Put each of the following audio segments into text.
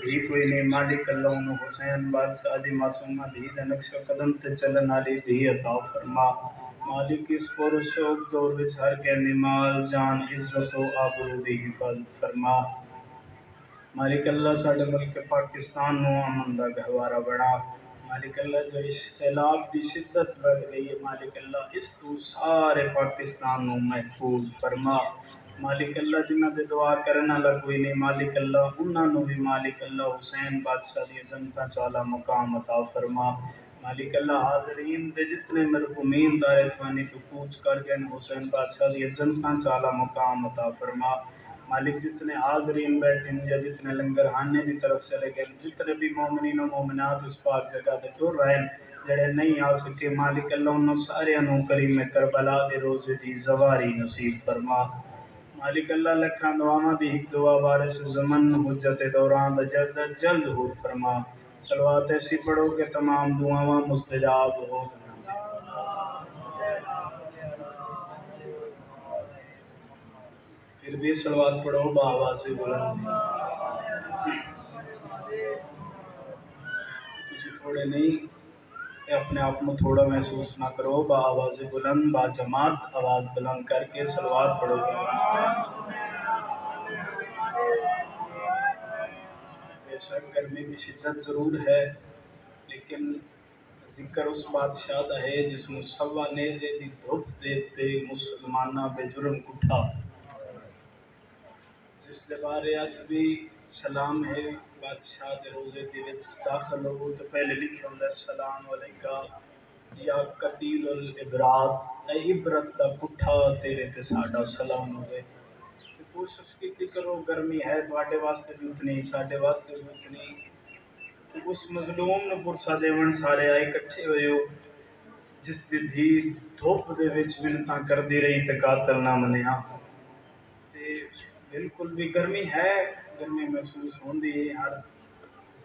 دھی کوئی نہیں مالک اللہ انہوں حسین بادشاہ دی معصومہ دھی دا نقش قدم تے چلن والی دھی عطا فرما مالک اس پر شوق دور وچ ہر کہندی مال جان عزت و آبرو دی حفاظت فرما مالک اللہ ساڈے ملک پاکستان نو امن دا گہوارہ بنا مالک اللہ جو اس سیلاب دی شدت بڑھ گئی ہے مالک اللہ اس تو سارے پاکستان نو محفوظ فرما مالک اللہ جنہ دے دعا کرنا والا کوئی نہیں مالک اللہ انہاں نو بھی مالک اللہ حسین بادشاہ دی جنتاں چالا مقام عطا فرما مالک اللہ حاضرین دے جتنے مرحومین دار فانی تو کوچ کر گئے حسین بادشاہ دی جنتاں چالا مقام عطا فرما مالک جتنے حاضرین بیٹھے ہیں یا جتنے لنگر خانے دی طرف چلے گئے جتنے بھی مومنین و مومنات اس پاک جگہ تے ٹر رہے ہیں جڑے نہیں آ سکے مالک اللہ انہوں سارے انہوں کریم کربلا دے روزے دی زواری نصیب فرما مالک اللہ لکھاں دعاواں دی ایک دعا وارث زمن حجت دوران دا جلد حور فرما صلوات ایسی پڑھو کہ تمام دعاواں مستجاب ہو جائیں پھر بھی صلوات پڑھو بآواز بلند تسی تھوڑے نہیں اپنے آپ کو تھوڑا محسوس نہ کرو بآواز بلند با جماعت آواز بلند کر کے صلوات پڑھو بے شک گرمی کی شدت ضرور ہے لیکن ذکر اس بادشاہ دا ہے جس میں سوا نیزے دی دھوپ دیتے مسلمانہ بے جرم اٹھا جس دے بارے آج بھی سلام ہے بادشاہ دے روزے دی وچ داخل ہو تو پہلے لکھے ہوندہ السلام علیکہ یا قتیل العبرات اے عبرت دا کٹھا تیرے تے ساڈا سلام ہوئے کوشش کی کرو گرمی ہے تواڈے واسطے بھی اتنی ساڈے واسطے بھی اتنی اس مظلوم نے پرسا دیون سارے آئے کٹھے ہوئے ہو جس دی دھی دھوپ دے وچ منتاں کردی رہی تے قاتل نہ منیا تے بالکل بھی گرمی ہے گرمی محسوس ہوندی ہے ہر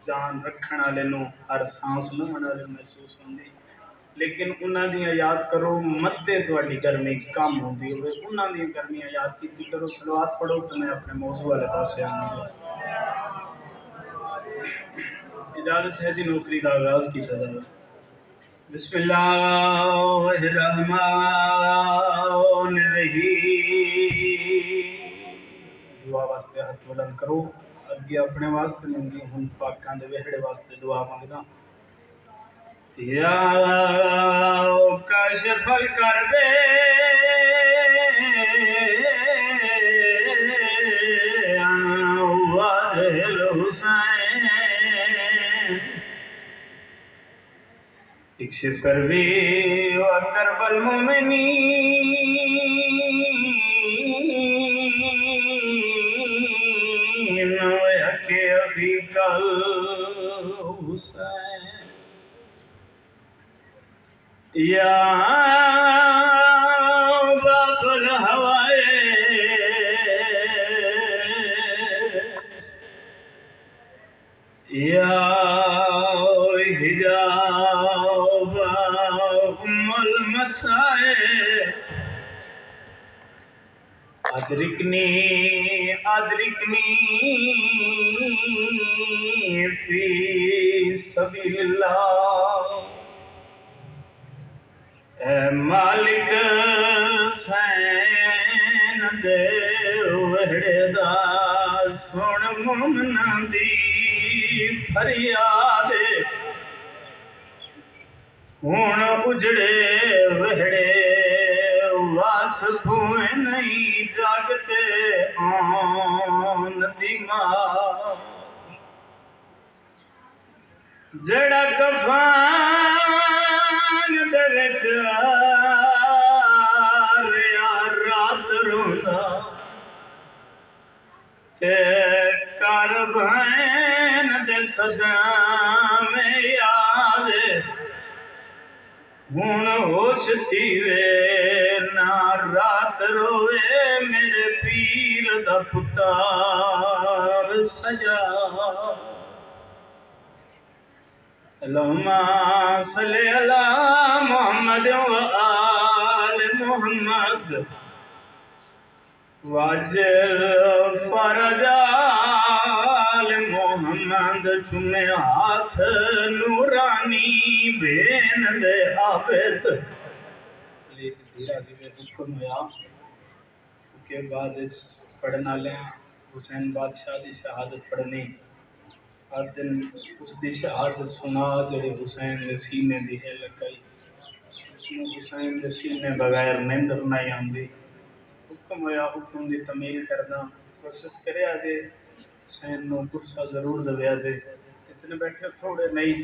جان رکھن والے نو ہر سانس لون والے محسوس ہوندی لیکن انہاں دی یاد کرو متے تواڈی گرمی کم ہوندی ہوئے انہاں دی گرمیاں یاد کیتی کرو صلوات پڑھو تو میں اپنے موضوع والے پاسے آنا اجازت ہے جی نوکری کا آغاز کیتا جائے بسم اللہ الرحمن الرحیم دعا واسطے ہاتھ بلند کرو اگے اپنے واسطے منگی ہوں پاکاں دے وہڑے واسطے دعا منگدا یا کاشف الکرب واجہ الحسین اکشف کربی و کرب المؤمنین و یک ابیک الحسین یا باب الہوائے یا حجاب ام المسائل ادرکنی فی سبیل اللہ اے مالک سین دے وہڑے دا سن مومناں دی فریاد ہون اجڑے وہڑے واس بھوئے نہیں جاگتے آن دماغ جڑا کفان دے وچ ریا رات رونا تے کر بہن دے صدام یاد ہون ہوش تھیوے نہ رات روے میرے پیر دا پتار سجا اللہم صلی اللہ محمد و آل محمد واجل فرجا آل محمد چومے ہاتھ نورانی بین دے عابد لیکن دھیرا جی میں حکم ہوا کے بعد اس پڑھنا لیں حسین بادشاہ دی شہادت پڑھنی ہر دن اس دی شہادت سنا جڑے حسین دے سینے دی ہے لگائی اس میں حسین دے سینے بغیر نیندر نہیں آندی حکم ہویا حکم دی تعمیل کرنا کوشش کرے آجے حسین نو گسا ضرور دے آجے جتنے بیٹھے تھوڑے نہیں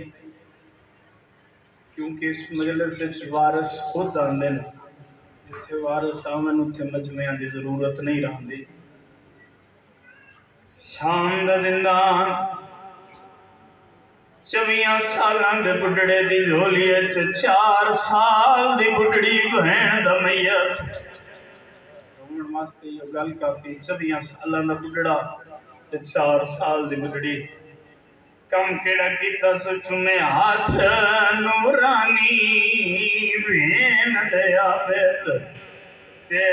کیونکہ اس مجلس سے وارث خود آندے جتھے وارث آمن اتھے مجمعہ دی ضرورت نہیں رہندی شام دا زندان 24 سالاں دے بڈڑے دی جھولی وچ 4 سال دی بڈڑی بہن دا میت رومن واسطے یہ گل کافی 24 سالاں دا بڈڑا تے 4 سال دی بڈڑی کم کیڑا کیتا سو چومے ہاتھ نورانی بہن دے عابد تے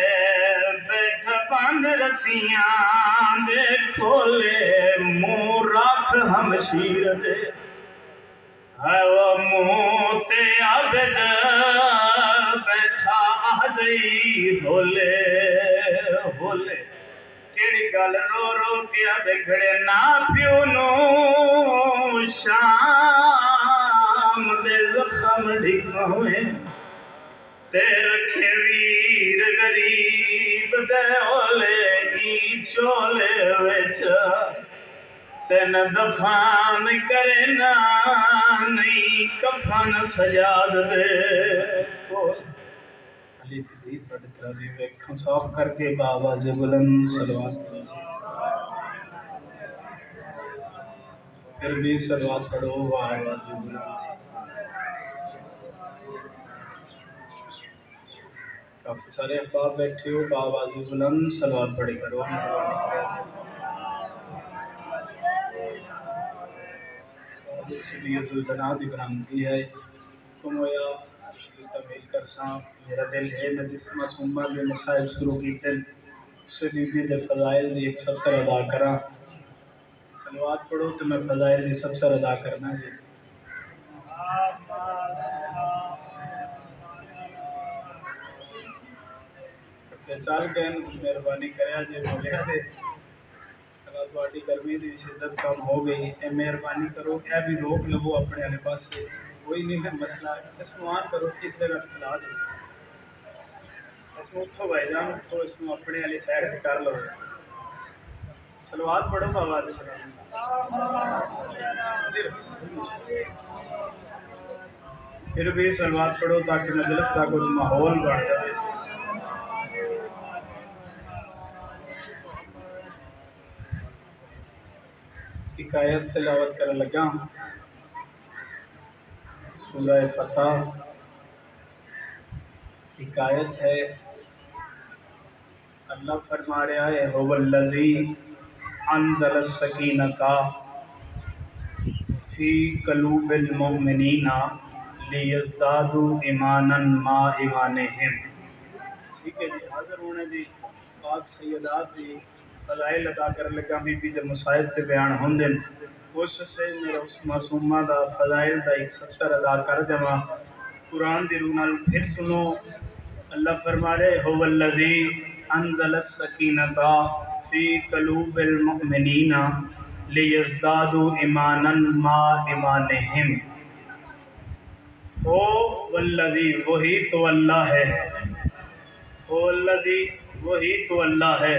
بیٹھ بند رسیاں دے کھولے منہ رکھ ہمشیر دے ہے وہ منہ تے عابد بیٹھا آدئی ہولے ہولے کیڑی گل رو رو کے آدھے گھڑے نا پیو نو شام دے زخم لکھویں تے رکھے ویر غریب دے ہولے ای چولے وچ تین دفان کرے نا نہیں کفن سجاد دے علی دی تھوڑے ترازی ویکھاں صاف کر کے بآواز بلند صلوات پھر بھی صلوات پڑھو بآواز بلند کافی سارے احباب بیٹھے ہو بآواز بلند صلوات پڑھے کرو سبیز الجناح دی برآمدی ہے حکم ہویا اس کی تعمیل کرساں میرا دل ہے میں جس معصومہ جو مسائل شروع کیتے اسے بی بی دے فضائل دی 170 ادا کراں صلوات پڑھو تو میں فضائل دی 70 ادا کرنا جی چال گئے مہربانی کریا جی بولیا جی اگر تھوڑی گرمی دی شدت کم ہو گئی اے مہربانی کرو اے بھی روک لو اپنے والے پاس سے کوئی نہیں ہے مسئلہ اس کو آن کرو کتنے کا کھلا دو اس میں اٹھو بھائی جان تو اس میں اپنے والی سائڈ پہ کر لو صلوات پڑھو آواز پھر بھی صلوات پڑھو تاکہ مجلس کا کچھ ماحول بڑھ جائے حکایت تلاوت کرنے لگا سورہ فتح حکایت ہے اللہ فرما رہا ہے هو الذی انزل السکینۃ فی قلوب المؤمنین لیزدادوا ایمانا مع ایمانہم ٹھیک ہے جی حاضر ہونے جی پاک سیدات دی فضائل ادا کر لگا بی بی دے مسائل تے بیان ہوندے کوشش ہے میرا اس معصومہ دا فضائل دا 170 ادا کر جما قرآن دی روح نال پھر سنو اللہ فرما رہے هو الذی انزل السکینۃ فی قلوب المؤمنین لیزدادوا ایمانا مع ایمانہم ہو والذی وہی تو اللہ ہے هو الذی وہی تو اللہ ہے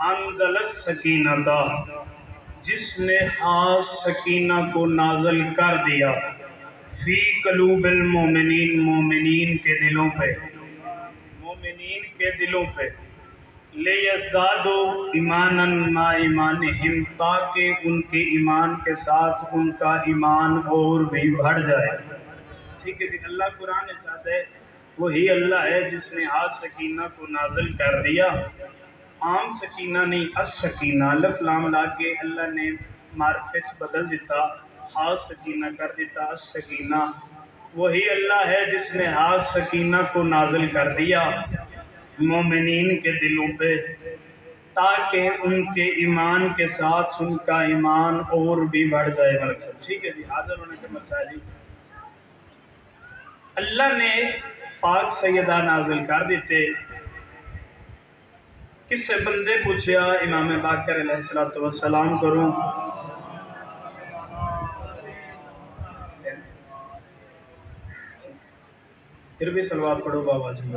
انزل السکینۃ جس نے خاص سکینہ کو نازل کر دیا فی قلوب المومنین مومنین کے دلوں پہ مومنین کے دلوں پہ لیزدادوا ایمانا مع ایمانہم تاکہ ان کے ایمان کے ساتھ ان کا ایمان اور بھی بڑھ جائے ٹھیک ہے اللہ قرآن نے چاہتا ہے وہی اللہ ہے جس نے آج سکینہ کو نازل کر دیا عام سکینہ نہیں السکینہ الف لام لا کے اللہ نے معرفت بدل دیتا خاص سکینہ کر دیتا السکینہ وہی اللہ ہے جس نے خاص سکینہ کو نازل کر دیا مومنین کے دلوں پہ تاکہ ان کے ایمان کے ساتھ ان کا ایمان اور بھی بڑھ جائے. ملک صاحب ٹھیک ہے جی، حاضر ہونے کے مسائل جی. اللہ نے پاک سیدہ نازل کر دیتے. کس سے بندے پوچھیا امام باقر علیہ السلام کروں. پھر بھی صلوات پڑھو بابا جی.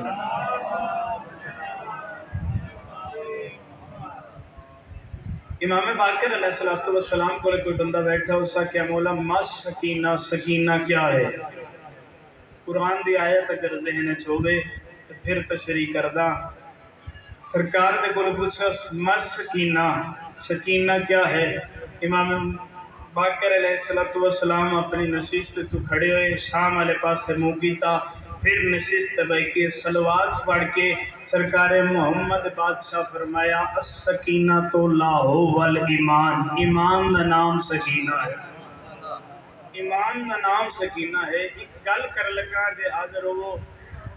امام باقر علیہ السلام کو کوئی بندہ بیٹھا اس کیا مولا ما سکینہ، سکینہ کیا ہے؟ قرآن دی آیت اگر ذہن چھوڑے تو پھر تشریح کردہ. سرکار نے کو پوچھا ما سکینہ، سکینہ کیا ہے؟ امام باقر علیہ السلام اپنی نشست تو کھڑے ہوئے، شام والے پاس سے منہ کیتا، پھر نشست بیٹھ کے صلوات پڑھ کے سرکار محمد بادشاہ فرمایا السکینہ تو لاہو والایمان، ایمان کا نام سکینہ ہے. ایمان کا نام سکینہ ہے. ایک گل کر لگا دے حاضر ہو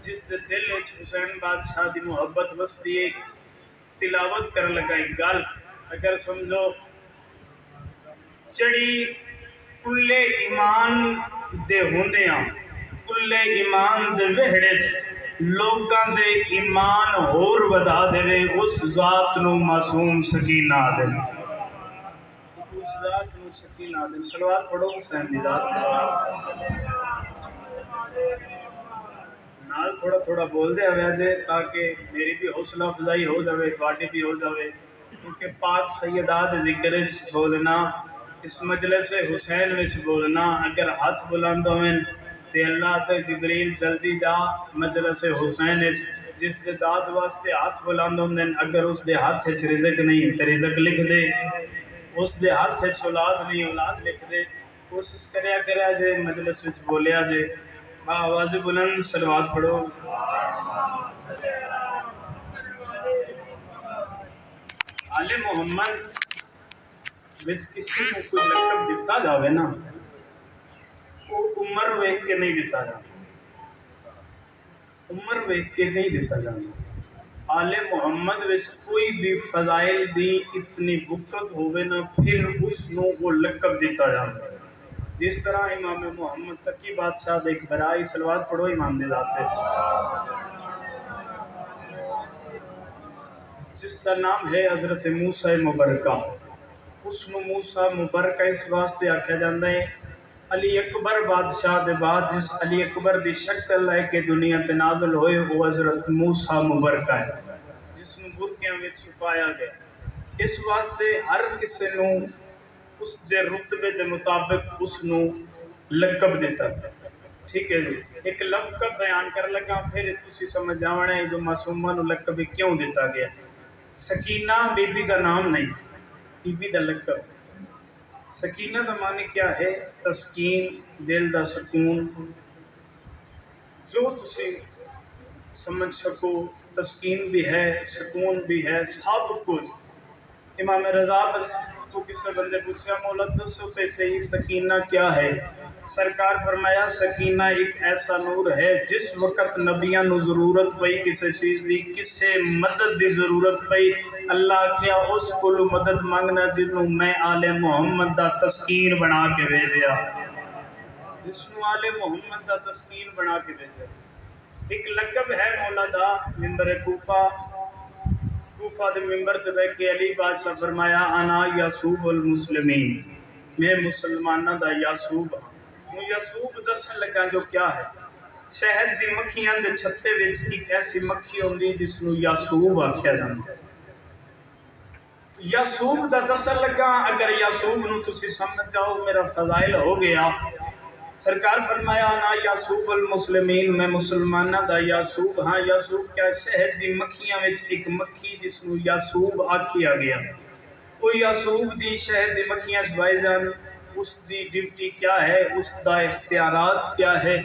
جس دے دل وچ حسین بادشاہ دی محبت وسدی ہے. تلاوت کر لگا ایک گل اگر سمجھو چڑی کلے ایمان دے ہوندیاں، کلے ایمان دے وہڑے لوگاں دے ایمان ہور ودا دے اس ذات نو معصوم سکینہ دے. اس ذات نو سکینہ دے. صلوات پڑھو حسین دی ذات نال تھوڑا تھوڑا بول دے ہویا جے تاکہ میری بھی حوصلہ افزائی ہو جاوے، تواڈی بھی ہو جاوے. کیونکہ پاک سیدات ذکر بولنا، اس مجلس حسین وچ بولنا، اگر ہاتھ بلند ہوئیں تے اللہ تے جبریل جلدی جا مجلس حسین وچ جس دے داد واسطے ہاتھ بلند ہوندے، اگر اس دے ہاتھ وچ رزق نہیں تے رزق لکھ دے، اس دے ہاتھ وچ اولاد نہیں اولاد لکھ دے. کوشش کریا جے مجلس وچ بولیا جے. آواز بلند صلوات پڑھو. آل محمد وچ کسی کو کوئی لقب دیتا جاوے نا وہ عمر ویکھ کے نہیں دیتا جاتا، عمر ویکھ کے نہیں دیتا جاتا. آل محمد وچ کوئی بھی فضائل دی اتنی وقت ہوئے نا پھر اس نو وہ لقب دیتا جاتا. جس طرح امام محمد تقی بادشاہ دے ایک برائی. صلوات پڑھو امام دے ذاتے جس کا نام ہے حضرت موسیٰ مبرکہ. اس نو موسیٰ مبرکہ اس واسطے آکھیا جاندہ ہے علی اکبر بادشاہ دے بعد جس علی اکبر دی شکل ہے کہ دنیا تے نازل ہوئے وہ حضرت موسیٰ مبرکہ ہے جس نو برکیاں میں چھپایا گیا. اس واسطے ہر کسی نو اس دے رتبے دے مطابق اس نو لقب دیتا گیا. ٹھیک ہے جی. ایک لقب بیان کر لگا پھر تسی سمجھ جاونا ہے جو معصومہ نو لقب کیوں دیتا گیا. سکینہ بی بی دا نام نہیں، بی بی دا لقب. سکینہ دا معنی کیا ہے؟ تسکین، دل دا سکون. جو تسی سمجھ سکو تسکین بھی ہے سکون بھی ہے سب کچھ. امام رضا تو کسی بندے پوچھا مولا دسو تے صحیح سکینہ کیا ہے؟ سرکار فرمایا سکینہ ایک ایسا نور ہے جس وقت نبیاں نو ضرورت پئی کسی چیز دی، کسی مدد دی ضرورت پئی، اللہ کیا اس کو مدد مانگنا جنہوں میں آل محمد دا تسکین بنا کے بھیجیا، جس نو آل محمد دا تسکین بنا کے بھیجیا. ایک لقب ہے مولا دا منبر کوفہ دے ممبر تے بیٹھ کے علی بادشاہ فرمایا انا یعصوب المسلمین، میں مسلمانہ دا یعصوب ہوں. یعصوب دسن لگا جو کیا ہے. شہد دی مکھیاں دے چھتے وچ ایک ایسی مکھی ہوندی جس نو یعصوب آکھیا جاندا. یعصوب دا دسن لگا اگر یعصوب نو تسی سمجھ جاؤ میرا فضائل ہو گیا. سرکار فرمایا نا یعصوب المسلمین، میں مسلمانہ دا یعصوب ہاں. یعصوب کیا؟ شہد دی مکھیاں وچ ایک مکھی جس نو یعصوب آکھیا گیا. وہ یعصوب دی شہد دی مکھیاں چھبائی جان، اس دی ڈیوٹی کیا ہے، اس دا اختیارات کیا ہے.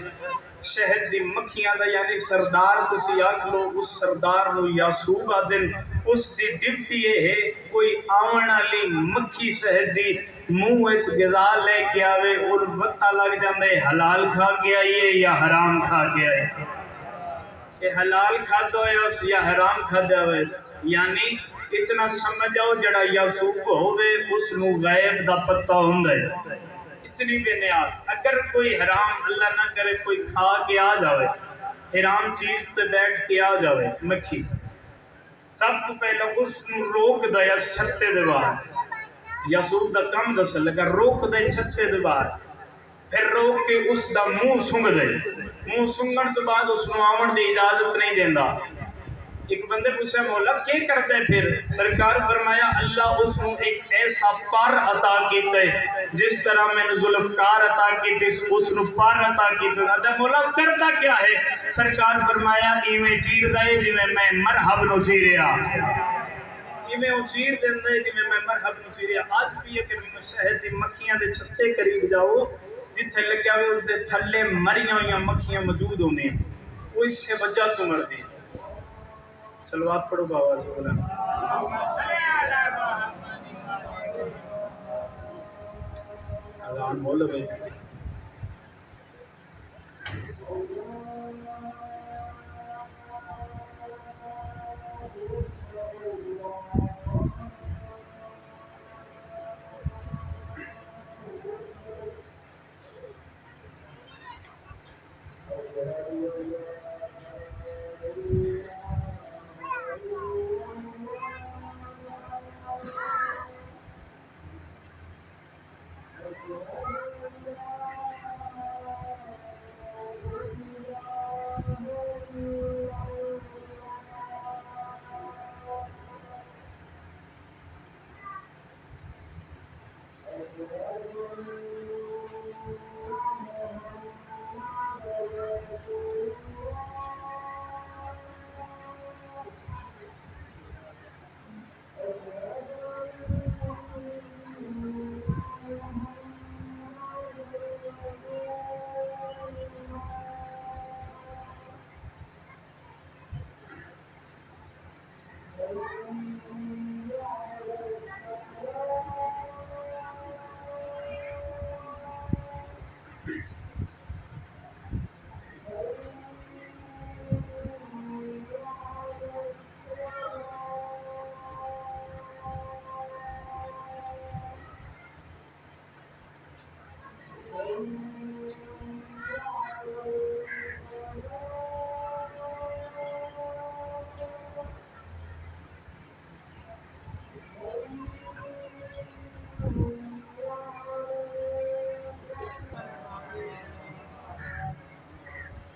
شہد دی مکھیاں دا یعنی سردار تسی آکھ لو اس سردار نو یعصوب آدن. اس دی ڈیوٹی یہ ہے کوئی آون والی مکھی شہد دی منہ وچ غذا لے کے آوے اور پتہ لگ جاندے حلال کھا کے آئیے یا حرام کھا کے آئیے. یہ حلال کھادا ہویا یا حرام کھادا ہویا. یعنی اتنا سمجھو جڑا یعصوب ہوئے اس نو غیب دا پتہ ہوندا ہے، اتنی بے نیاز۔ اگر کوئی حرام اللہ نہ کرے کوئی کھا کے آ جاوے، حرام چیز تے بیٹھ کے آ جاوے مکھی، سب تو پہلے اس نو روک دیا چھتے دے باہر۔ یعصوب دا کم دس لگا روک دے چھتے دے باہر، پھر روک کے اس دا منہ سنگ دے، منہ سنگن تو بعد اس نو آون دی اجازت نہیں دیندا۔ ایک بندے پوچھا مولا کیا کرتا ہے پھر؟ سرکار فرمایا اللہ اس نو ایک ایسا پر عطا کیتا ہے جس طرح میں نے ذوالفقار عطا کیتے اس نو پر عطا کیتا ہے۔ مولا کرتا کیا ہے؟ سرکار فرمایا ایویں چیر دے جویں میں مرحب نو چیریا، ایویں او چیر دیندا ہے جویں میں مرحب نو چیریا۔ آج بھی اگر شہد دی مکھیاں دے چھتے قریب جاؤ جتھے لگیا ہوئے اس دے تھلے مریاں ہوئیاں مکھیاں موجود ہونے ہیں، وہ اس سے وجہ تو مردی۔ سلوات پڑھو بابا سبحان اذان بولو بھائی۔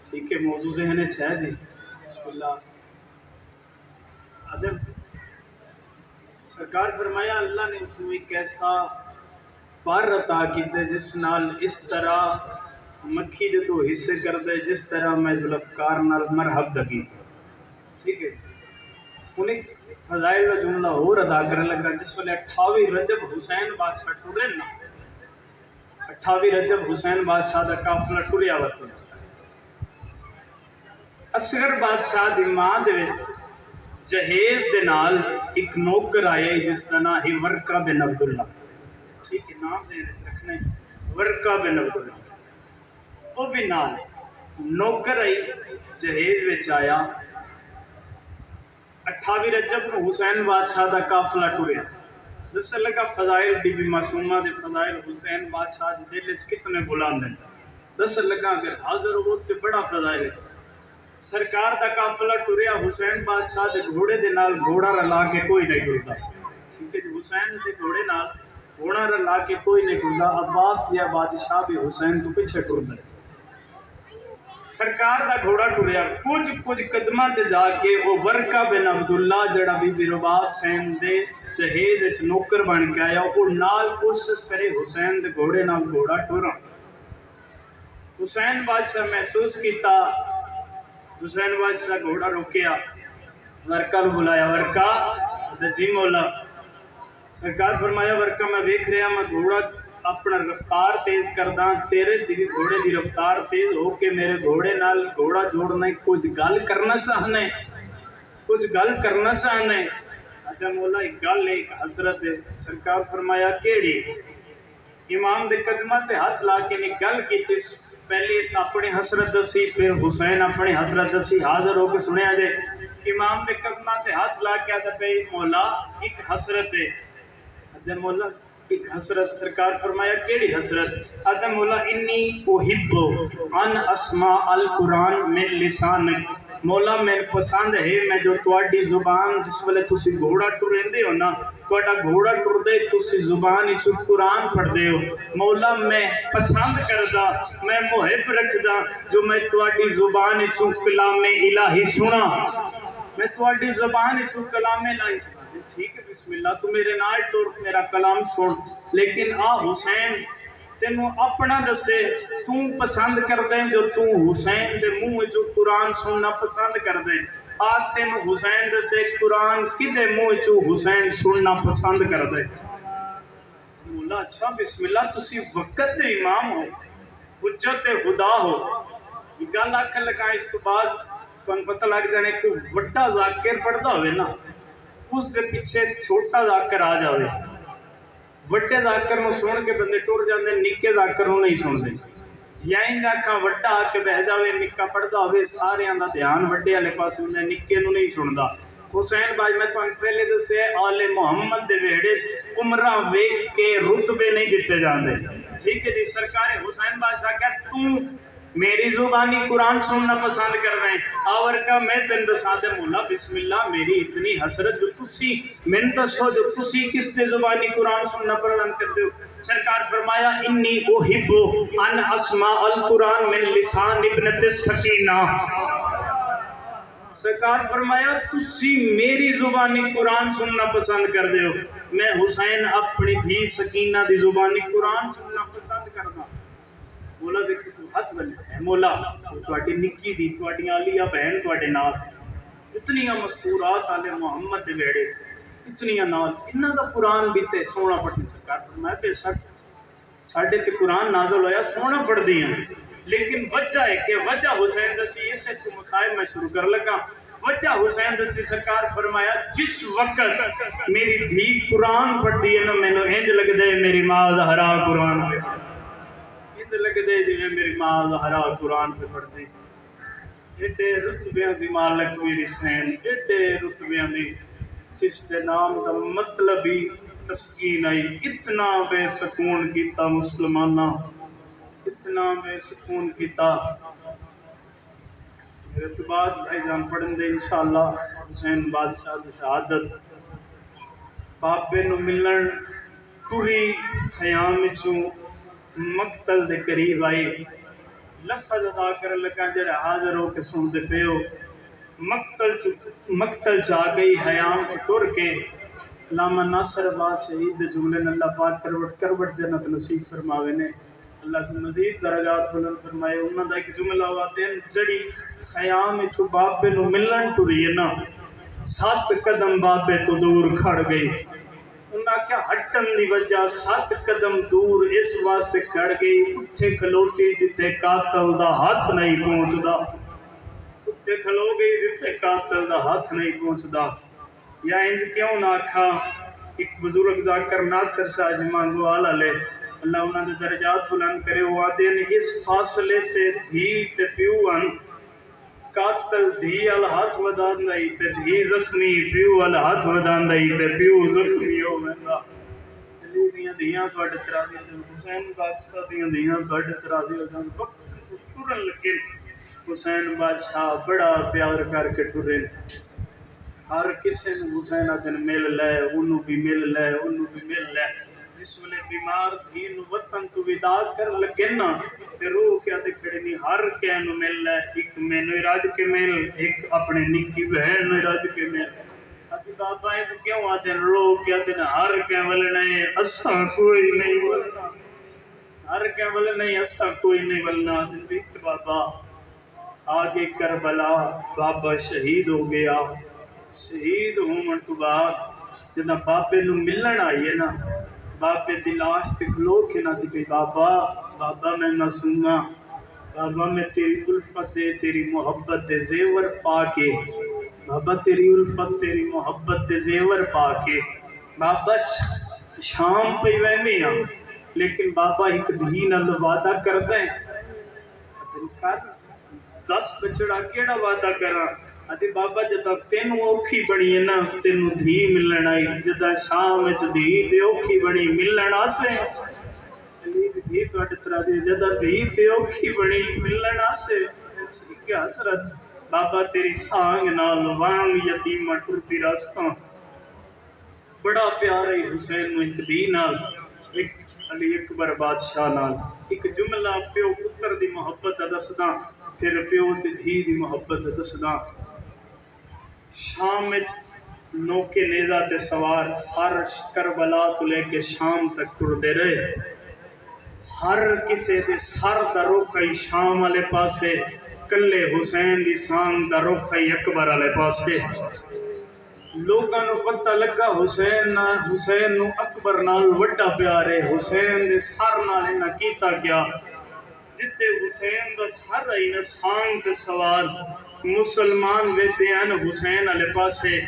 ٹھیک ہے موضوع ذہن ہے جی بسم اللہ۔ ادب سرکار فرمایا اللہ نے اس میں ایک ایسا پر عطا کیتا جس نال اس طرح مکھی دے دو حصے کر دے جس طرح میں ذوالفقار نال مرحب دگی۔ ٹھیک ہے انہیں فضائل کا جملہ اور ادا کرنے لگا جس والے 28 رجب حسین بادشاہ ٹرے نا، 28 رجب حسین بادشاہ دا قافلہ ٹریا وطن اصغر بادشاہ دی ماں دے وچ جہیز دے نال ایک نوکر آئے جس کا نام ہے ورقہ بن عبداللہ۔ ٹھیک ہے نام ذہن وچ رکھنا ہے ورقہ بن عبداللہ۔ وہ بھی نال نوکر آئی جہیز وچ آیا 28 رجب نو حسین بادشاہ دا قافلہ ٹریا۔ دس لگا فضائل بی بی معصومہ دے فضائل حسین بادشاہ دے دل وچ کتنے بلند ہیں۔ دس لگا اگر حاضر ہو تے بڑا فضائل ہے۔ سرکار دا قافلہ ٹریا حسین بادشاہ دے گھوڑے دے نال گھوڑا رلا کے کوئی نہیں ٹردا۔ ٹھیک ہے حسین دے گھوڑے نال گھوڑا رلا کے کوئی نہیں ٹردا۔ عباس دیا بادشاہ بھی حسین تو پیچھے ٹردا ہے۔ سرکار دا گھوڑا ٹریا کچھ قدمہ تے جا کے وہ ورقہ بن عبداللہ جڑا بی بی رباب سین دے جہیز وچ نوکر بن کے آیا وہ نال کوشش کرے حسین دے گھوڑے نال گھوڑا ٹرا۔ حسین بادشاہ محسوس کیتا، حسین بادشاہ گھوڑا روکیا، ورقہ نو بلایا ورقہ جی مولا۔ سرکار فرمایا ورقہ میں دیکھ رہا میں گھوڑا اپنا رفتار تیز کردہ تیرے گھوڑے دی رفتار تیز ہو کے میرے گھوڑے نال گھوڑا جوڑنا کچھ گل کرنا چاہنا ہے، کچھ گل کرنا چاہنا ہے۔ اچھا مولا ایک گل ہے ایک حسرت ہے۔ سرکار فرمایا کیڑی؟ امام دے قدمہ تے ہاتھ لا کے نے گل کیتی پہلے اس اپنی حسرت دسی پھر حسین اپنی حسرت دسی حاضر ہو کے سنیا جائے۔ امام نے قدمہ تے ہاتھ لا کے آدھا پہ مولا ایک حسرت ہے. آدھا مولا ایک حسرت. سرکار فرمایا کیڑی حسرت؟ آدھا مولا انی احب ان اسماء القرآن من لسانک. مولا میں پسند ہے میں جو تواڈی زبان جس ویلے تسی گھوڑا ٹریندے ہو نا تواڈا گھوڑا ٹردے تسی زبان وچ قرآن پڑھدے ہو. مولا میں پسند کردا میں محب رکھدا جو میں تواڈی زبان وچ کلام الہی سنا. میں تواڈی زبان وچ کلام الہی سنا. ٹھیک ہے بسم اللہ تو میرے نال ٹور میرا کلام سن. لیکن آ حسین تینوں اپنا دسے تو پسند کر دیں جو تو حسین دے منہ جو قرآن سننا پسند کر دیں. آ تینوں حسین دسے قرآن کدے منہ جو حسین سننا پسند کر دیں. مولا اچھا بسم اللہ تسی وقت دے امام ہو حجت خدا ہو. یہ گل آکھن لگا اس تو بعد تمہیں پتہ لگ جانے کو وڈا ذاکر پڑھتا ہوئے نا اس دے پیچھے چھوٹا ذاکر آ جاوے. وڈے ذاکر نو سن کے بندے ٹر جاندے نکے ذاکر نو نہیں سن دے. یا ان آکھاں وڈا آ کے بہ جاوے نکا پڑھتا ہوئے سارے دا دھیان وڈے والے پاس ہوندا نکے نو نہیں سندا. حسین بھائی میں تمہیں پہلے دسے آل محمد دے ویڑے عمرہ ویکھ کے رتبے نہیں دیتے جاندے. ٹھیک ہے جی. سرکار حسین بادشاہ کہ تو میری زبانی قرآن سننا پسند کر رہے ہیں آور کا میں تین دسا دے مولا بسم اللہ میری اتنی حسرت جو تسی میں دسو جو تسی کس نے زبانی قرآن سننا پسند کرتے ہو. سرکار فرمایا انی احب ان اسماء القرآن من لسان ابنت السکینہ. سرکار فرمایا تسی میری زبانی قرآن سننا پسند کر دے ہو. میں حسین اپنی دھی سکینہ دی زبانی قرآن سننا پسند کرنا. مولا دیکھو تو ہاتھ بنے ہے مولا تواڈی نکی دی تواڈی عالیہ بہن تواڈے نال اتنیاں مستورات آلے محمد دے ویڑے اتنیاں نال انہاں دا قرآن بھی تے سونا پڑھن. سرکار فرمایا بے شک ساڈے تے قرآن نازل ہویا سونا پڑھ دیاں لیکن وجہ ہے کہ وجہ حسین دسی اسے تو مصائب میں شروع کر لگا. وجہ حسین دسی سرکار فرمایا جس وقت میری دھی قرآن پڑھتی ہے نا مینوں انج لگ دے میری ماں زہرا قرآن پہ انج لگ دے جی میری ماں زہرا قرآن پہ پڑھتی. ایڈے رتبیاں دی مالک میری حسین ایڈے رتبیاں دی جس دے نام دا مطلب ہی تسکین آئی. اتنا بے سکون کیتا مسلمانہ اتنا بے سکون کیتا. میرے تو بعد بھائی جان پڑھن دے انشاءاللہ حسین بادشاہ دی شہادت بابے نو ملن ٹری خیام وچوں مقتل دے قریب آئی. لفظ ادا کر لگا جڑے حاضر ہو کے سن دے پے ہو مقتل چا گئی خیام چ ٹر کے. علامہ ناصر آباد شہید دے جملے نے اللہ پاک کروٹ جنت نصیب فرماوے نے. اللہ کی مزید درجات بلند فرمائے. انہاں دا ایک جملہ ہوا دین جڑی خیام وچ بابے نو ملن ٹری ہے نا 7 قدم بابے تو دور کھڑ گئی. انہاں کیا ہٹن دی وجہ 7 قدم دور اس واسطے کھڑ گئی اٹھے کھلوتی جتے قاتل دا ہاتھ نہیں پہنچدا. اٹھے کھلو گئی جتے قاتل دا ہاتھ نہیں پہنچدا. یا انج کیوں نہ آکھا ایک بزرگ ذاکر ناصر شاہ جمانگو والا لے اللہ انہاں دے درجات بلند کرے. وہ آدھے نے اس فاصلے تے دھی تے پیو ان قاتل دھی ال ہاتھ ودان دائی تے دھی زخمی پیو ال ہاتھ ودان دائی تے پیو زخمی ہو ویندا. علی دیاں دھیاں تواڈے تراضی ہو جان حسین بادشاہ دیاں دھیاں تواڈے تراضی ہو جان. وقت ٹرن لگے حسین بادشاہ بڑا پیار کر کے ٹرے. ہر کسی نے حسین دن مل لے انہوں بھی مل لے انہوں بھی مل لے. جس ویلے بیمار دھی نو وطن تو ودا کر لگے نا تے روح کیا دکھڑے نہیں ہر کہہ نو مل لے. ایک مینو رج کے مل ایک اپنے نکی بہن نو رج کے مل. اتی بابا اس کیوں آتے رو کیا دن ہر کہہ ولے نہیں اساں کوئی نہیں ولنا ہر کہہ ولے نہیں اساں کوئی نہیں ولنا. دیکھ بابا آگے کربلا بابا شہید ہو گیا. شہید ہون تو بعد جدہ بابے نو ملن آئی ہے نا بابے دی لاش تے کھلو کے نہ دی بابا بابا میں معصوما بابا میں تیری الفت دے تیری محبت دے زیور پا کے بابا تیری الفت تیری محبت دے زیور پا کے بابا شام پہ ویندی ہاں لیکن بابا ایک دھی نال وعدہ کر دیں کر 10 بچڑا کیڑا وعدہ کرا آدھی بابا جدا تینوں اوکھی بنی ہے نا تینوں دھی ملن آئی جدا شام وچ دھی تے اوکھی بنی ملن آسے علی دی دھی تواڈے طرح دی جدا دھی تے اوکھی بنی ملن آسے ٹھیک ہے حضرت بابا تیری سانگ نال وانگ یتیمہ ٹرتی راستاں بڑا پیار ہے حسین نو ایک دھی نال ایک علی اکبر بادشاہ نال ایک جملہ پیو پتر دی محبت دسدا پھر پیو تے دھی دی محبت دسدا شام میں نوکے نیزہ تے سوار سار کربلا تو لے کے شام تک ٹردے رہے ہر کسے دے سر دا رخ شام والے پاسے کلے حسین دی سانگ دا رخ اکبر والے پاسے لوگاں نو پتہ لگا حسین نو اکبر نال وڈا پیار ہے حسین دے سر نال انہاں کیتا گیا جتے حسین دا سر آئی نا سانگ تے سوار مسلمان ویتے ہیں حسین علیہ پاسے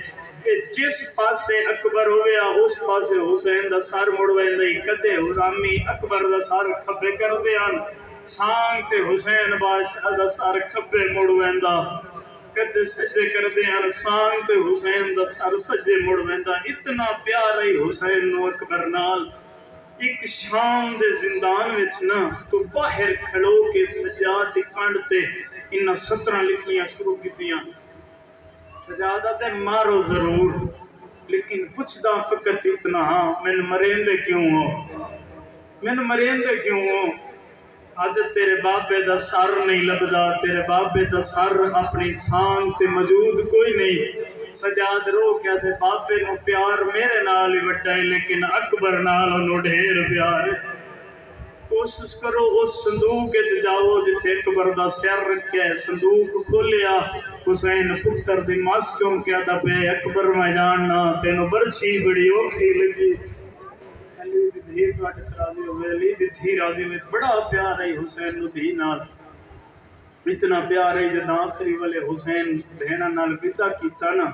جس پاسے اکبر ہویا اس پاسے حسین دا سر مڑوے نہیں کدے حرامی اکبر دا سر کھبے کر دیا سانگ تے حسین بادشاہ دا سر کھبے مڑوے دا کدے سجے کر دیا سانگ تے حسین دا سر سجے مڑوے دا اتنا پیار ہے حسین نو اکبر نال ایک شام دے زندان وچ نا تو باہر کھڑو کے سجاد دی کنڈ تے انہاں 17 لکھیاں شروع کیتیاں سجادہ تے مارو ضرور لیکن پوچھدا فقط اتنا ہاں میں مریندے کیوں ہو میں مریندے کیوں ہو آج تیرے بابے دا سر نہیں لبدا تیرے بابے دا سر اپنی سانگ تے موجود کوئی نہیں سجاد رو کیا تھے بابے نو پیار میرے نال ہی وڈا ہے لیکن اکبر نال انہوں ڈھیر پیار ہے کوشش کرو اس صندوق کے جاؤ جتھے اکبر دا سر رکھیا ہے صندوق کھولیا حسین پتر دی ماس چوم کیا دا پہ اکبر میں جاننا تینو برچی بڑی اوکھی لگی علی دی دھی تواڈے راضی ہوئے علی دی دھی راضی ہوئے بڑا پیار ہے حسین نو دھی نال اتنا پیار ہے جد آخری والے حسین بہنہ نال ودا کیتا نا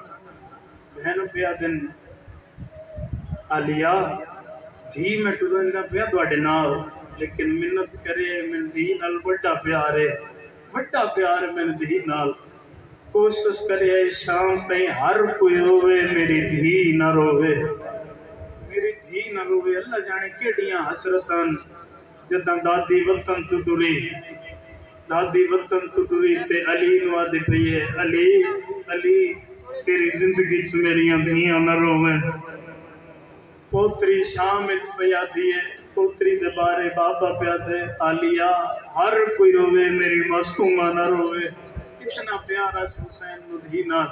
بہن پیا دن علیہ دھی میں ٹرندہ پیا تواڈے نال لیکن منت کرے من دھی نال بڑا پیار ہے من دھی نال کوشش کرے شام تائیں ہر کوئی روے میری دھی نہ روے میری دھی نہ روے اللہ جانے کیڑیاں حسرتاں جداں دادی وطن تو ٹری تے علی نو آدھی پئیے علی تیری زندگی چ میریاں دھیاں نہ رویں پوتری شام وچ پیا دیے پوتری دے بارے بابا پیا دے عالیہ ہر کوئی روے میری معصومہ نہ روے اتنا پیارا حسین نو دھی نال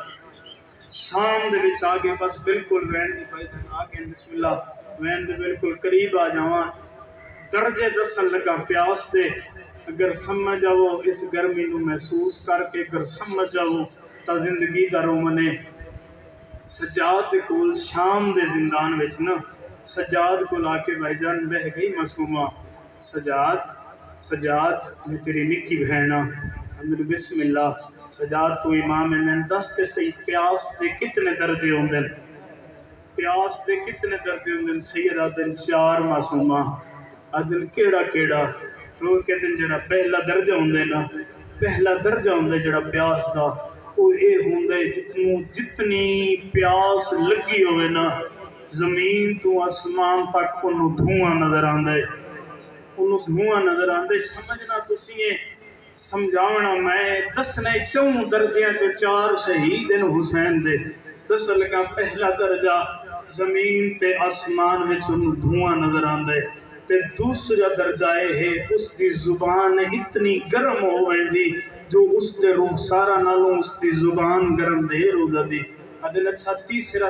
شام دے وچ آگے بس بالکل وین دی پائی دن آگے بسم اللہ وین دے بالکل قریب آ جاواں درجے دسن لگا پیاس دے اگر سمجھ جاؤ اس گرمی نو محسوس کر کے اگر سمجھ جاؤ تا زندگی دا رومنے سجاد کول شام دے زندان وچ نا سجاد کول آ کے بھائی جان بہ گئی معصومہ سجاد میں تیری نکی بہنا اندر بسم اللہ سجاد تو امام میں دس تے صحیح پیاس دے کتنے درجے ہوندن سید آدن 4 معصومہ آدن کیڑا وہ کہتے ہیں جڑا پہلا درجہ ہوندے نا پہلا درجہ ہوندے جڑا پیاس دا وہ اے ہوندے جتنی پیاس لگی ہوئے نا زمین تو آسمان تک انہوں دھواں نظر آندے سمجھنا تسی یہ سمجھاونا میں دسنے چون درجیاں 4 شہید ان حسین دے دس لگا پہلا درجہ زمین تے آسمان میں انہوں دھواں نظر آندے تے دوسرا درجہ ہے اس دی زبان اتنی گرم ہو ویندی جو اس دے روح سارا نالوں اس دی زبان گرم دیر ہو جاتی ادن اچھا تیسرا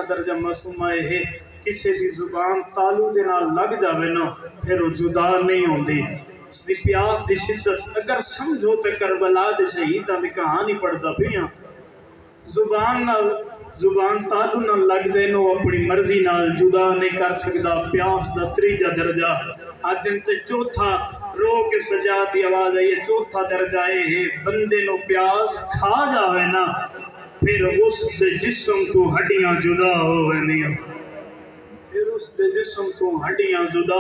درجہ معصومہ ہے کسی دی زبان تالو دے نال لگ جاوے نا پھر وہ جدا نہیں ہوندی اس دی پیاس دی شدت اگر سمجھو تے کربلا دے شہیداں دی کہانی پڑھدا پیاں زبان تالو نہ لگ دے نو اپنی مرضی نال جدا نہیں کر سکدا پیاس دا 3 درجہ آدن تے چوتھا رو کے سجا دی آواز ہے یہ چوتھا درجہ ہے بندے نو پیاس کھا جاوے نا پھر اس دے جسم تو ہڈیاں جدا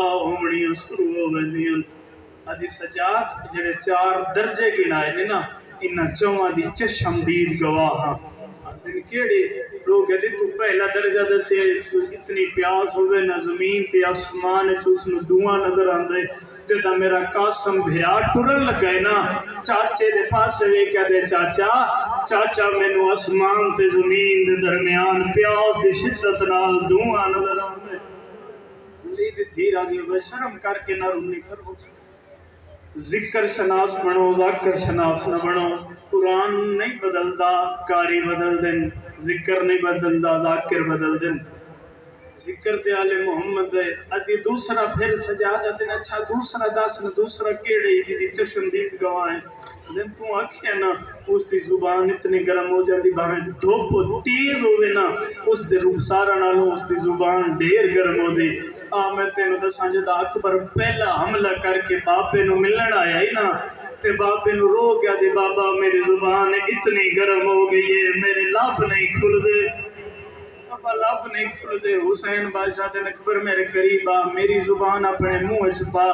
ہوندیاں شروع ہو ویندیاں ادھی سجاد جڑے 4 درجے گنائے نے نا انہاں چواں دی چشمدید گواہ ہاں دن کیڑے لوگ کہتے تو پہلا درجہ دسے تو اتنی پیاس ہوئے نہ زمین تے آسمان چوس نو دعا نظر آندے جدا میرا قاسم بھیا ٹرن لگائے نا چاچے دے پاس وے کیا دے چاچا مینو آسمان تے زمین دے درمیان پیاس دی شدت نال دعا نظر آندے لید تھی راضی ہوئے شرم کر کے نہ رونی کرو ذکر شناس بنو ذاکر شناس نہ بنو قرآن نہیں بدلدا کاری بدل دن ذکر نہیں بدلدا ذاکر بدل دن ذکر تے آل محمد ہے ادھی دوسرا پھر سجادہ دن اچھا دوسرا داسن دوسرا کیڑے ہی دی چشمدید گواہ ہیں دن تو آکھیا نا اس دی زبان اتنی گرم ہو جاتی باہیں دھوپ تیز ہوئے نا اس دے رخسارا نالوں اس دی زبان ڈھیر گرم ہو دی میں تینوں دساں جدا اکبر پہلا حملہ کر کے باپے نو ملن آیا ہی نا تے باپے نو رو کیا دے بابا میری زبان اتنی گرم ہو گئی ہے میرے لب نہیں کھل دے بابا لب نہیں کھل دے حسین بادشاہ دے اکبر میرے قریب آ میری زبان اپنے منہ وچ پا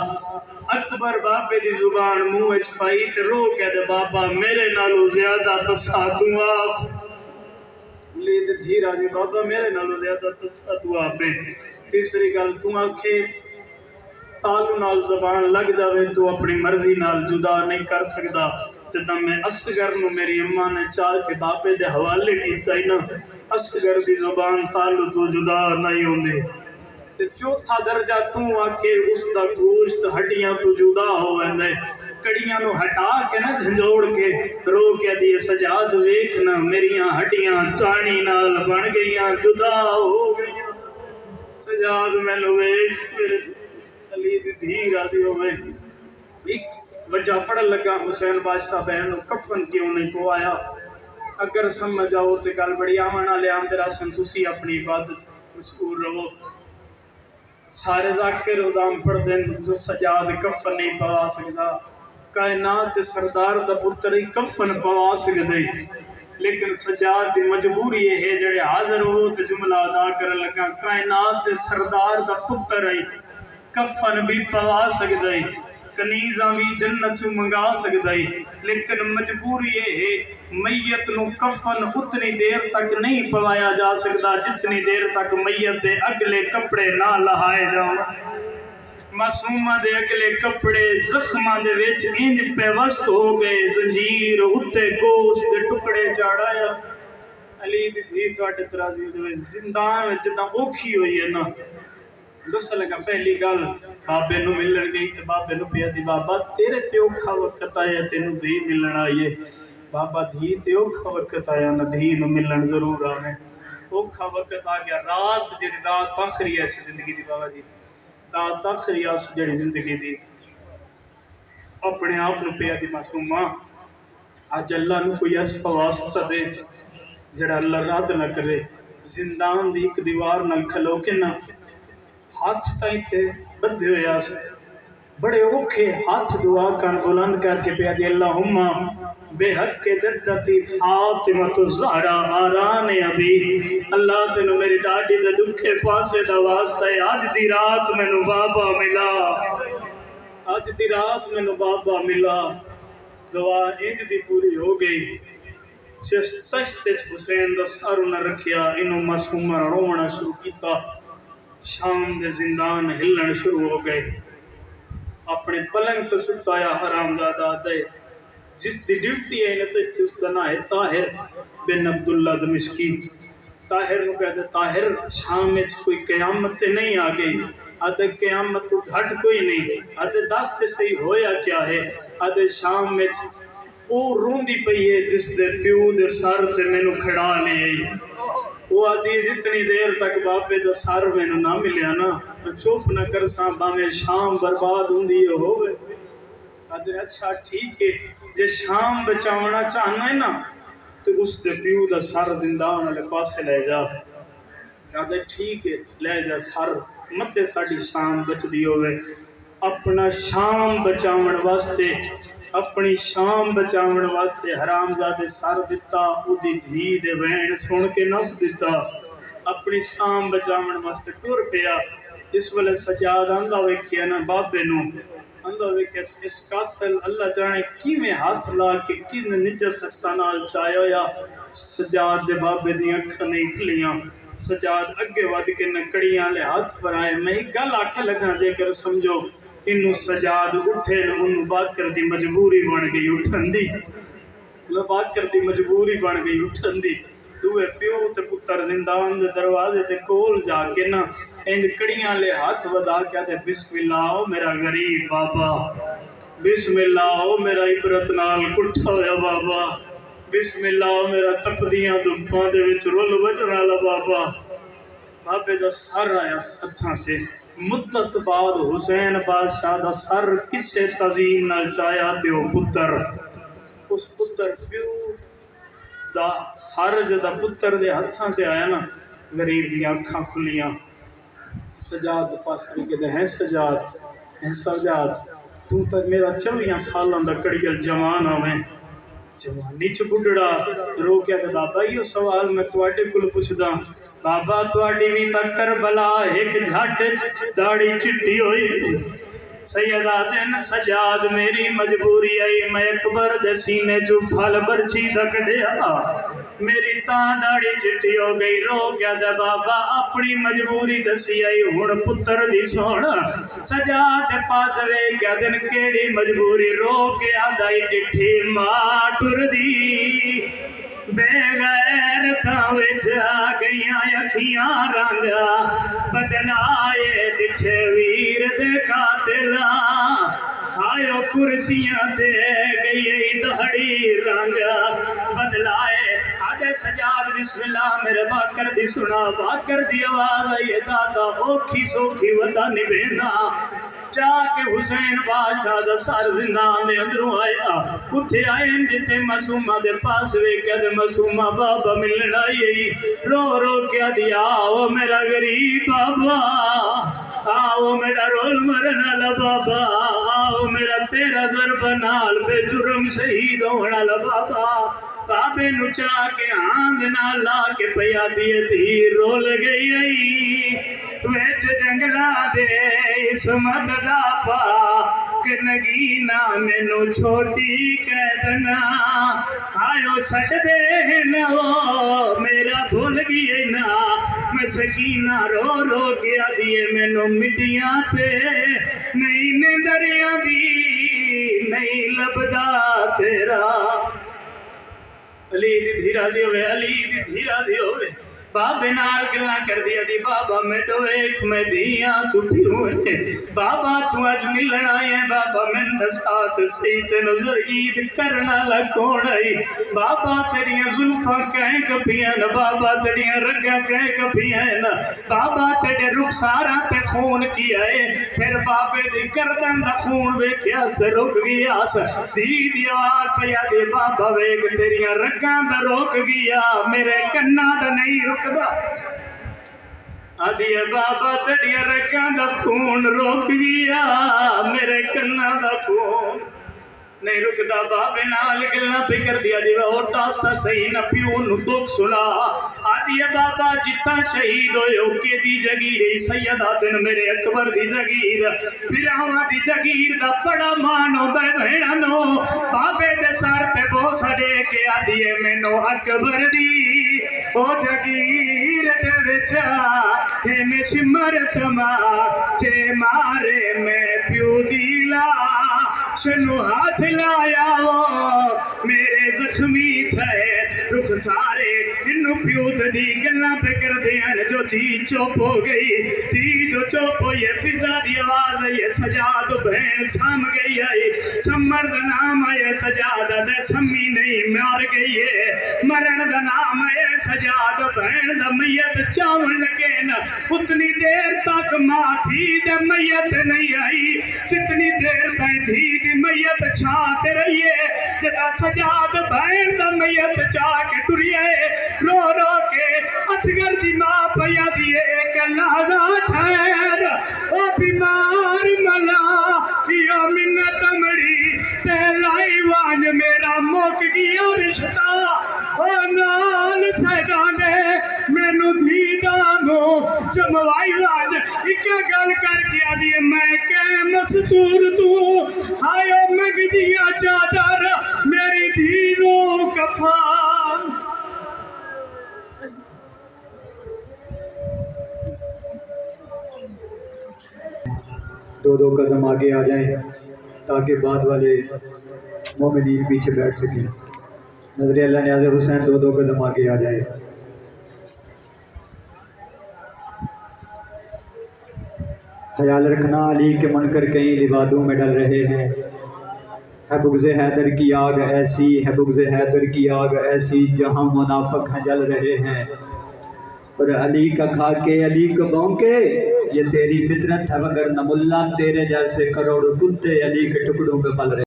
اکبر باپے دی زبان منہ وچ پائی تے رو کیا دے بابا میرے نالو زیادہ تسا تو آپ لید دھیرا جی بابا میرے نالو زیادہ تسا تو آپ تیسری گل تو آکھے تالو نال زبان لگ جاوے تو اپنی مرضی نال جدا نہیں کر سکتا جدا میں اصغر نو میری اماں نے چاہ کے باپے دے حوالے کیتا ہی نا اصغر دی زبان تالو تو جدا نہیں ہوندے تے چوتھا درجہ تو آکھے اس دا گوشت ہڈیاں تو جدا ہو ویندے کڑیاں نو ہٹا کے نا جھنجوڑ کے رو کے دیے سجاد ویکھنا میریاں ہڈیاں چانی نال بن گئیاں جدا ہو گئیاں سجاد میں لوے میرے علی دی دھی راضی ہوئے ایک وجہ پڑھ لگا حسین بادشاہ بہن کفن کیوں نہیں کو آیا اگر سمجھ آؤ تے گل بڑی آمنا لے آم تیرا سن تسی اپنی عبادت مشکور رہو سارے ذاکر روزام پڑھ دیں جو سجاد کفن نہیں پوا سکتا کائنات دے سردار دا پتر ہی کفن پوا سکتے لیکن سجاد دی مجبوری ہے جڑے حاضر ہو تو جملہ ادا کر لگا کائنات دے سردار دا پتر ہے کفن بھی پوا سکتا ہے کنیزاں بھی جنت چوں منگا سکتا ہے لیکن مجبوری ہے میت نو کفن اتنی دیر تک نہیں پوایا جا سکتا جتنی دیر تک میت دے اگلے کپڑے نہ لہائے جاؤں معصومہ دے اگلے کپڑے زخمہ دے وچ انج پیوست ہو گئے زنجیر اتے گوشت دے ٹکڑے چاڑایا علی دی دھی تواڈے ترازی دے زندان وچ جداں اوکھی ہوئی ہے نا دس لگا پہلی گل بابے نو ملن گئی تے بابے نو پیا دی بابا تیرے تے اوکھا وقت آیا تینوں دھی ملن آئیے بابا دھی تے اوکھا وقت آیا نہ دھی نو ملن ضرور آنے اوکھا وقت آ گیا رات جڑی رات آخری ہے زندگی دی بابا جی رات آخری ہے جڑی زندگی دی اپنے آپ نو پیا دی معصومہ اج اللہ نو کوئی ایسا واسطہ دے جڑا اللہ رد نہ کرے زندان دی ایک دیوار نال کھلو کے نہ ہاتھ تائیں تے بدھے ہوئے آسے بڑے اوکھے ہاتھ دعا کر بلند کر کے پیا دی اللہم بے حق جدتی فاطمہ الزہرا آران ابی اللہ تینو میری ڈاڈی دے دکھے پاسے دا واسطہ ہے آج دی رات میں نو بابا ملا آج دی رات میں نو بابا ملا دعا انج دی پوری ہو گئی جس تشت حسین دا سارو نہ رکھیا انہوں معصومہ رونا شروع کیتا شام دے زندان ہلن شروع ہو گئے اپنے پلنگ تو سٹایا حرام زادہ دے جس دی ڈیوٹی ہے انہیں تو اس کا نام ہے طاہر بن عبداللہ دمشقی طاہر نو کہتے طاہر شام میں کوئی قیامت نہیں آ گئی آدھے قیامت تو گھٹ کوئی نہیں آدھے داستے سے ہویا کیا ہے آدھے شام میں وہ روندی پئی ہے جس دے پیو دے سر سے میں نو کھڑا لے آئی وہ آدھی جتنی دیر تک باپے دا سر میں نو نہ ملیا نا چوپ نہ کر ساں باویں شام برباد ہوندی ہوئے آدھے اچھا ٹھیک ہے جے شام بچاونا چاہنا ہے نا تو اس دے پیو دا سر زندان والے پاسے لے جا آدھے ٹھیک ہے لے جا سر متے ساڑی شام بچ دی ہوئے اپنا شام بچاون واسطے اپنی شام بچاون واسطے حرام زادے سر دیتا اودی دھی دے وین سن کے نس دیتا اپنی شام بچاون واسطے ٹر پیا اس ویلے سجاد آندا ویکھیا نا بابے نو اندھا ویکھے اس قاتل اللہ جانے کی میں ہاتھ لا کے کن نجست نال چایا یا سجاد دے بابے دی اکھاں نہیں کھلیاں سجاد اگے ود کے نکڑیاں لے ہاتھ پر آئے میں گل آکھے لگا جے کر سمجھو انہوں سجاد اٹھے انہوں باکر دی مجبوری بن گئی اٹھن دی باکر دی مجبوری بن گئی اٹھن دی دوے پیو تے پتر زندان دے دروازے تے کول جا کے نا ان کڑیاں لے ہاتھ ودا کے تے بسم اللہ او میرا غریب بابا بسم اللہ او میرا عبرت نال کٹھا ہویا بابا بسم اللہ او میرا تپدیاں دھپاں دے وچ رول وجن والا بابا بابے دا سر آیا ہتھاں سے مدت بعد حسین بادشاہ دا سر کسے تعظیم نال چایا تے او پتر اس پتر پیو دا سر جدا پتر دے ہتھاں سے آیا نا غریب دیاں اکھاں کھلیاں سجاد پاس کے ہیں سجاد تو تک میرا 24 سالاں دا کڑیل جوان ہوئے جوانی چ بڈڑا رو کے بابا یہ سوال میں تواڈے کول پوچھدا بابا تواڈی وی تک کربلا ایک جھٹ داڑھی چٹی ہوئی سیدہ دن سجاد میری مجبوری آئی میں اکبر دے سینے جو پھل برچی دک دیا میری تاں داڑھی چٹی ہو گئی رو کیا دے بابا اپنی مجبوری دسی آئی ہن پتر دی سون سجاد پاس وے کیا دن کیڑی مجبوری رو کے آدائی ڈٹھی ماں ٹر دی بے غیر وچ آ گئیاں اکھیاں رنگا بدنائے دٹھے ویر دے قاتلاں آئیو کرسیاں تے گئی دہڑی رنگا بدلائے آدھے سجاد بسم اللہ میرے باکر دی سنا باکر دی آواز آئیے دادا اوکھی سوکھی وطا نبینا جا کے حسین بادشاہ دا سر زندان دے اندروں آیا اٹھے آئیں جتے معصومہ دے پاس وے کیا دے معصومہ بابا ملن آئی رو رو کیا دیا آؤ میرا غریب بابا آؤ میرا رول مرنا بابا آؤ میرا تیرا ضرب نال بے جرم شہید ہونا بابا بابے نچا کے آنگ نال لا کے پیا دیے تھی رول گئی آئی ویچ جنگلا دے اسمت دا پا کہ نگینا مینو چھوٹی قیدنا آئیو سجدے نو میرا بھول گئی نا میں سکینہ رو رو کیا دیے مینو مٹیاں تے نہیں نظریاں دی نہیں لبدا تیرا علی دی دھیرا دی ہوئے علی دی دھیرا دی ہوئے بابے نال گلنا کر دیا دی بابا میں تو ایک میں دیاں تو پیوئے بابا تو آج ملن آئے بابا میں نسات سیت نظر عید کرنا لکھوڑ آئی بابا تیریاں ظلفہ کہیں کپیاں بابا تیریاں رگا کہیں کپیاں بابا تیرے رخسارا تے خون کیا ہے پھر بابے دی گردن دا خون بے کیا سے رک گیا دی آواز پیا دی بابا ویگ تیریاں رگا دا روک گیا میرے کنہ دا نہیں رک آدھی بابا تیریا رکھاں دا خون روک گیا میرے کنہ دا خون نہیں رکدا بابے نال گلنا پہ کر دیا دی اور داستا صحیح نہ پیون دکھ سنا آدھی بابا جتا شہید ہوئے اوکے دی جگیر سیدہ دن میرے اکبر دی جگیر پھراؤں دی جگیر دا بڑا مانو بے بھیننو بابے دے سار پہ بوسا دے کے آدھی مینو اکبر دی او جگیر دے وچا ہم شمر تما چے مارے میں پیو دیلا شنو ہاتھ لایا وہ میرے زخمی تھے رخ سارے انہوں پیوت دی گلنا پہ کر دیا جو دی چوپ ہو گئی دی جو چوپ ہو یہ فضا دی آواز یہ سجاد بہن سام گئی آئی سمرد نام ہے سجاد دے سمی نہیں مار گئی ہے مرن دا نام ہے سجاد بہن دا میت چاون لگے نا اتنی دیر تک ماں تھی دے میت نہیں آئی جتنی دیر پہ تھی دی میت چھاتے رہیے جدا سجاد بہن دا میت چاہ کے ٹریے رو رو کے اچھگر دی ماں پیا دیئے ایک اللہ دا ٹھہر او بیمار ملا یا منت مڑی تیلائی وان میرا موک گیا رشتہ او نال سیدانے مینو بھی دانو جموائی واج اکا گل کر گیا دیئے میں کیم دستور تو آیا مگدیا چادر میری دینوں کفان دو دو قدم آگے آ جائیں تاکہ بعد والے مومنین پیچھے بیٹھ سکیں. نظر اللہ نیاز حسین دو دو قدم آگے آ جائیں. خیال رکھنا علی کے منکر کئی لبادوں میں ڈل رہے ہیں. ہے بغض حیدر کی آگ ایسی، ہے بغض حیدر کی آگ ایسی، جہاں منافق ہیں جل رہے ہیں. اور علی کا کھا کے علی کو بونکے یہ تیری فطرت ہے، مگر نہ ملا تیرے جیسے کروڑوں کتے علی کے ٹکڑوں پہ پل رہے ہیں.